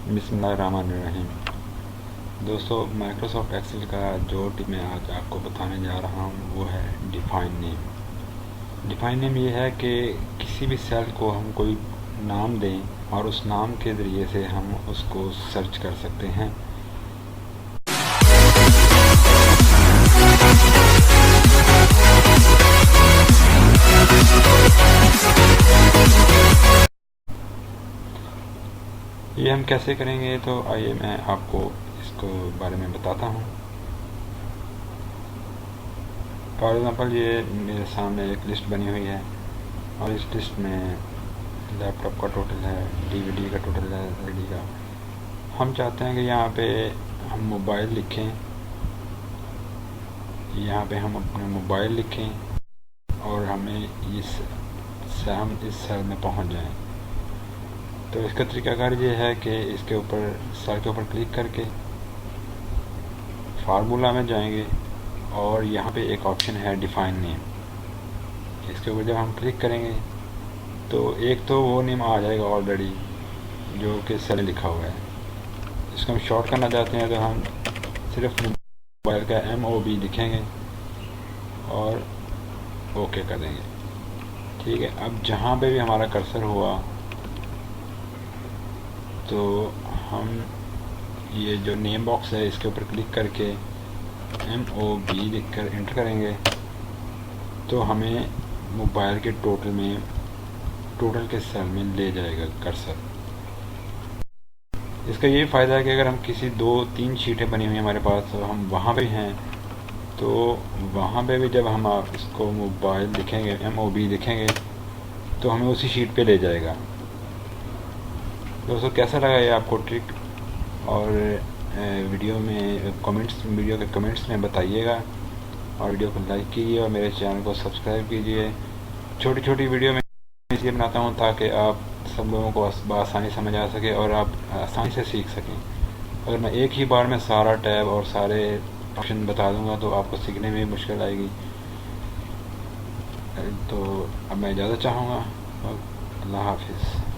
बिस्मिल्लाहिर्रहमानिर्रहीम। दोस्तों, Microsoft Excel का जो टिप मैं आज आपको बताने जा रहा हूँ वो है डिफ़ाइन नेम। डिफ़ाइन नेम ये है कि किसी भी सेल को हम कोई नाम दें और उस नाम के ज़रिए से हम उसको सर्च कर सकते हैं। ये हम कैसे करेंगे, तो आइए मैं आपको इसको बारे में बताता हूँ। फॉर एग्ज़ाम्पल, ये मेरे सामने एक लिस्ट बनी हुई है और इस लिस्ट में लैपटॉप का टोटल है, डीवीडी का टोटल है, एलईडी का। हम चाहते हैं कि यहाँ पे हम मोबाइल लिखें, यहाँ पे हम अपना मोबाइल लिखें और हमें हम इस सेल में पहुँच जाएं। तो इसका तरीकाकार ये है कि इसके ऊपर सेल के ऊपर क्लिक करके फार्मूला में जाएंगे और यहाँ पे एक ऑप्शन है डिफ़ाइन नेम। इसके ऊपर जब हम क्लिक करेंगे तो एक तो वो नेम आ जाएगा ऑलरेडी जो कि सेल में लिखा हुआ है। इसको हम शॉर्ट करना चाहते हैं तो हम सिर्फ मोबाइल का MOB लिखेंगे और ओके कर देंगे। ठीक है, अब जहाँ पे भी हमारा कर्सर हुआ तो हम ये जो नेम बॉक्स है इसके ऊपर क्लिक करके MOB लिख कर एंटर करेंगे तो हमें मोबाइल के टोटल के सेल में ले जाएगा कर्सर। इसका ये फ़ायदा है कि अगर हम किसी 2-3 शीटें बनी हुई हैं हमारे पास तो हम वहाँ पे हैं, तो वहाँ पे भी जब हम आप इसको मोबाइल लिखेंगे, MOB लिखेंगे, तो हमें उसी शीट पे ले जाएगा। दोस्तों, कैसा लगा ये आपको ट्रिक? और वीडियो के कमेंट्स में बताइएगा और वीडियो को लाइक कीजिए और मेरे चैनल को सब्सक्राइब कीजिए। छोटी छोटी वीडियो में इसलिए बनाता हूँ ताकि आप सब लोगों को आसानी समझ आ सके और आप आसानी से सीख सकें। अगर मैं एक ही बार में सारा टैब और सारे ऑप्शन बता दूंगा तो आपको सीखने में मुश्किल आएगी। तो अब मैं इजाज़त चाहूँगा। अल्लाह हाफिज़।